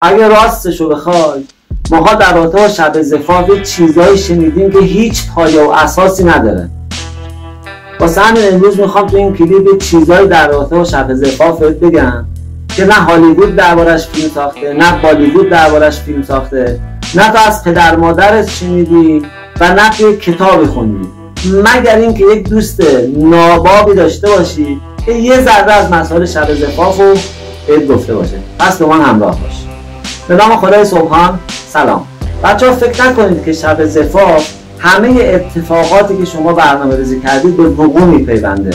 اگه راستشو بخوای ماها در رابطه با شب زفاف چیزایی شنیدیم که هیچ پایه و اساسی نداره. واسه همین امروز میخوام تو این کلیپ چیزایی در رابطه با شب زفاف بگم که نه هالیوود دربارش فیلم ساخته، نه بالیوود دربارش فیلم ساخته، نه تو از پدر مادرت شنیدی و نه توی کتابی خوندی، مگر اینکه یک دوست نابابی داشته باشی که یه ذره از مسائل شب زفاف رو بهت گفته باشه. پس با من همراه باش. به نام خدای سبحان. سلام بچه‌ها. فکر نکنید که شب زفاف همه اتفاقاتی که شما برنامه‌ریزی کردید به وقوع میپیونده.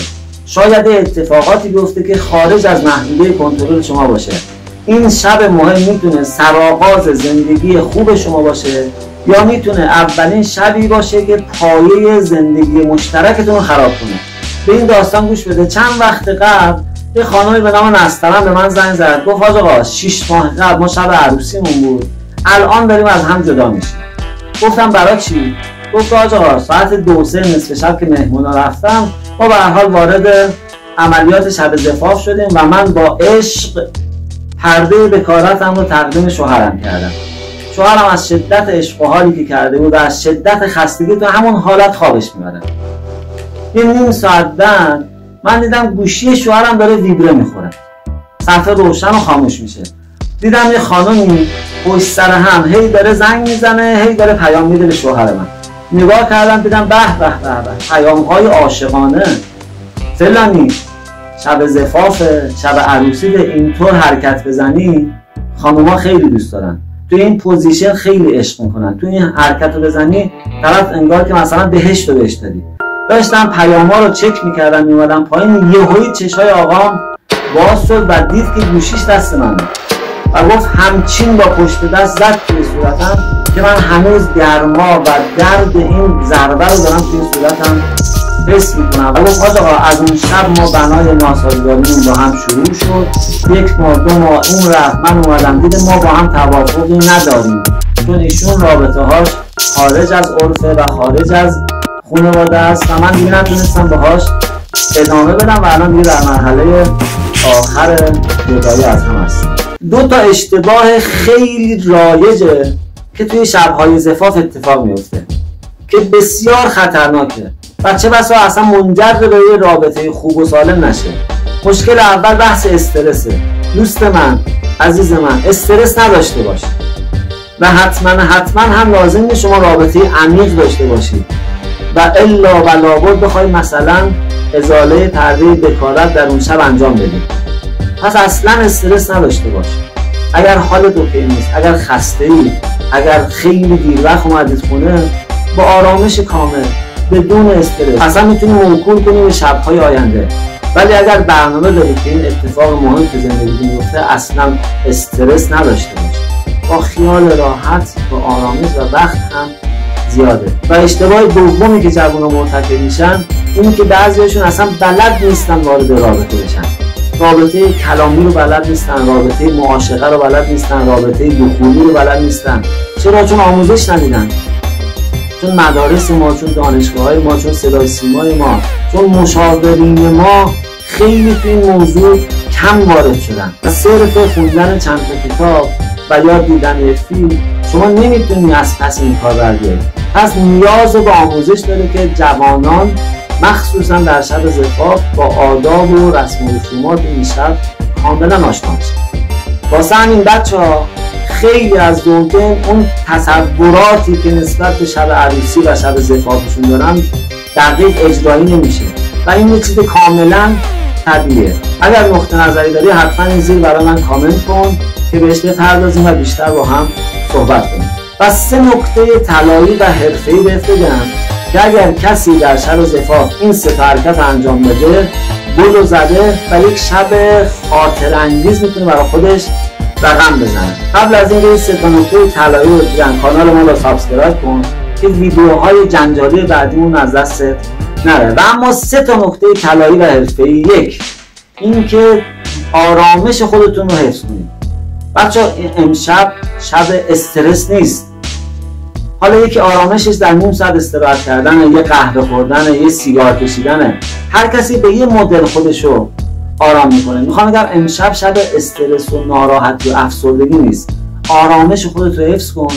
شاید اتفاقاتی بیفته که خارج از محدوده کنترل شما باشه. این شب مهم میتونه سرآغاز زندگی خوب شما باشه یا میتونه اولین شبی باشه که پایه زندگی مشترکتون رو خراب کنه. به این داستان گوش بده. چند وقت قبل یه خانمی به نام نسترن به من زنگ زد، گفت آقا 6 ماه قبل ما شب عروسیمون بود، الان داریم از هم جدا میشیم. گفتم برای چی؟ گفت آقا ساعت 2-3 نصف شب که مهمونا رفتم ما به هر حال وارد عملیات شب زفاف شدیم و من با عشق پرده بکارتم رو تقدیم شوهرم کردم. شوهرم از شدت عشق و حالی که کرده بود و از شدت خستگی تو همون حالت خوابش میبره. یه نیم ساعت بعد من دیدم گوشی شوهرم داره ویبره میخوره، صفحه روشن و خاموش میشه. دیدم یه خانمی پشت سر هم هی داره زنگ میزنه، هی داره پیام میده به شوهر من. نگاه کردم دیدم به به به به، پیام‌های عاشقانه. فلانی شب زفاف، شب عروسی به اینطور حرکت بزنی خانوما خیلی دوست دارن، تو این پوزیشن خیلی عشق میکنن، تو این حرکت رو بزنی طرف انگار که مثلا بهشت رو بهش دادی. داشتم پیام‌ها رو چک میکردم میومدم پایین، یهویی چشای آقام باز شد و دید که گوشیش دست منه و گفت همچین با پشت دست زد توی صورتم که من هنوز گرما و درد این ضربه رو دارم توی صورتم حس میکنم. و گفت آقا از اون شب ما بنای ناسازگاریمون با هم شروع شد، 1 ماه 2 ماه اون رفت، من اومدم دیدم ما با هم توافقی نداریم، چون ایشون رابطه هاش خارج از عرفه و خارج از خانواده است و من دیگه نتونستم باهاش ادامه بدم و الان دیگه در مرحله آخر جدایی از هم هست. 2 تا اشتباه خیلی رایجه که توی شب‌های زفاف اتفاق میفته که بسیار خطرناکه و چه بسا اصلا منجر به یه رابطه خوب و سالم نشه. مشکل اول بحث استرسه. دوست من، عزیز من، استرس نداشته باش و حتما هم لازم نیست شما رابطه عمیق داشته باشید و الا و لابد بخوای مثلا ازاله پرده بکارت در اون شب انجام بدید. پس اصلا استرس نداشته باش. اگر حالت اوکی نیست، اگر خسته ای، اگر خیلی دیر وقت اومدید خونه، با آرامش کامل بدون استرس اصلا میتونی موکول کنی به شب‌های آینده. ولی اگر برنامه دارید که این اتفاق مهم تو زندگیتون بیفته، اصلا استرس نداشته باش. با خیال راحت، با آرامش و وقت هم زیاده. و اشتباه دومی که جوونا مرتکب میشن اینه که بعضیاشون اصلا بلد نیستن وارد رابطه بشن. رابطه کلامی رو بلد نیستن، رابطه معاشقه رو بلد نیستن، رابطه دخولی رو بلد نیستن. چرا؟ چون آموزش ندیدن، چون مدارس ما، چون دانشگاه‌های ما، چون صدای سیمای ما، چون مشاورین ما خیلی تو این موضوع کم وارد شدن و صرف خوندن چند تا کتاب و یا دیدن یک فیلم شما نمیتونی از پس این کار برگردی. پس نیاز به آموزش داره که جوانان مخصوصا در شب زفاف با آداب و رسم و رسومات این شب کاملا آشنا بشن. واسه همین بچه‌ها خیلی از زوجین اون تصوراتی که نسبت به شب عروسی و شب زفافشون دارن دقیق اجرایی نمیشه و این یه چیز کاملا طبیعیه. اگر نقطه نظری داری حتما این زیر برای من کامنت کن که بهش بپردازیم و بیشتر با هم صحبت کنیم. و 3 نکته طلایی و حرفه‌ای بهت بگم که اگر کسی در شب زفاف این 3 حرکت انجام بده، گل زده و یک شب خاطر انگیز میتونه برای خودش رقم بزنه. قبل از اینکه این 3 نکته طلایی رو بگم، کانال ما رو سابسکرایب کن که ویدیوهای جنجالی بعدیمون از دستت نره. و اما 3 نکته طلایی و حرفه‌ای: 1 این که آرامش خودتون رو حفظ کنید. بچه‌ها امشب شب استرس نیست. حالا یکی آرامشش در نیم ساعت استراحت کردنه، یه قهوه خوردنه، یه سیگار کشیدنه. هر کسی به یه مدل خودشو آرام میکنه. میخوام بگم امشب شب استرس و ناراحتی و افسردگی نیست. آرامش خودت رو حفظ کن.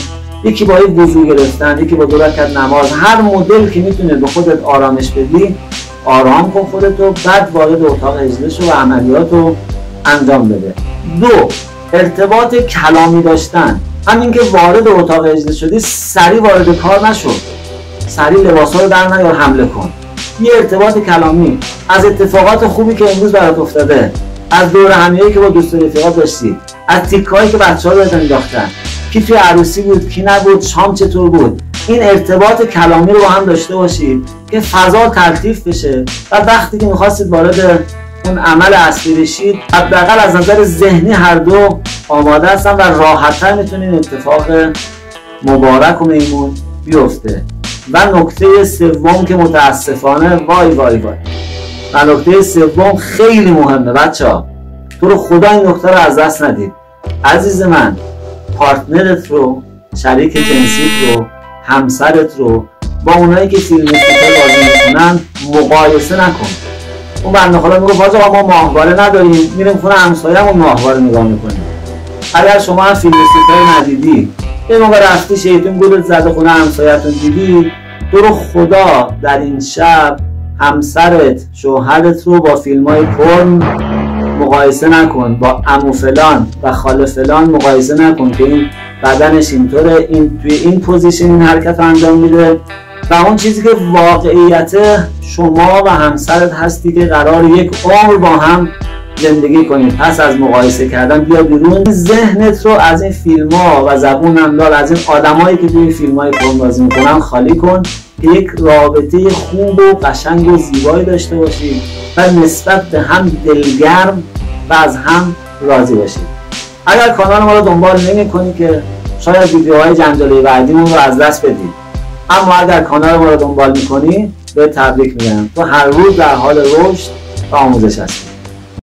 یکی با یک وضو گرفتن، یکی با 2 رکعت نماز، هر مدل که میتونه به خودت آرامش بدی آرام کن خودتو، بعد وارد اتاق اجلس و عملیات رو انجام بده. 2. ارتباط کلامی داشتن. همین که وارد اتاق اجلس شدی سریع وارد کار نشو، سریع لباسا رو در نیار حمله کن. یه ارتباط کلامی از اتفاقات خوبی که امروز برات افتاده، از دور همیه‌ای که با دوست و رفیقات داشتی، از تیکایی که بچه‌ها بهت انداختن، کی توی عروسی بود کی نبود، شام چطور بود، این ارتباط کلامی رو با هم داشته باشید که فضا تلطیف بشه و وقتی که می‌خواستید وارد اون عمل اصلی بشید حداقل از نظر ذهنی هر دو آماده هستن و راحت‌تر میتونین اتفاق مبارک و میمون بیفته. و نکته سوم که متاسفانه وای و نکته سوم خیلی مهمه بچه‌ها، تو رو خدا این نکته رو از دست ندید. عزیز من، پارتنرت رو، شریک جنسیت رو، همسرت رو با اونایی که فیلم سوپر بازی میکنن مقایسه نکن. اون بنده خدا میگه باز آقا ما ماهواره نداریم، میریم خونه همسایه‌مون ماهواره نگاه میکنیم. اگر شما هم فیلم سوپر ندیدی، یه موقع رفتی شیطون گولت زده خونه همسایه‌تون دیدی، تو رو خدا در این شب همسرت، شوهرت رو با فیلم‌های پورن مقایسه نکن، با عمو فلان و خاله فلان مقایسه نکن که این بدنش اینطوره، این توی این پوزیشن این حرکت انجام میده و اون چیزی که واقعیت شما و همسرت هستی که قرار یک عمر با هم زندگی کنید. پس از مقایسه کردن بیا بیرون، ذهنت رو از این فیلم ها و زبون املال از این آدمایی که توی فیلم های پورن بازی میکنن خالی کن که یک رابطه خوب و قشنگ و زیبایی داشته باشید و نسبت به هم دلگرم و از هم راضی باشید. اگر کانال ما رو دنبال نمی کنی که شاید ویدیوهای جنجالی بعدیمون رو از دست بدید، اما اگر کانال ما رو دنبال می کنی به تبریک میگم، تو هر روز در حال رشد و آموزش هستی.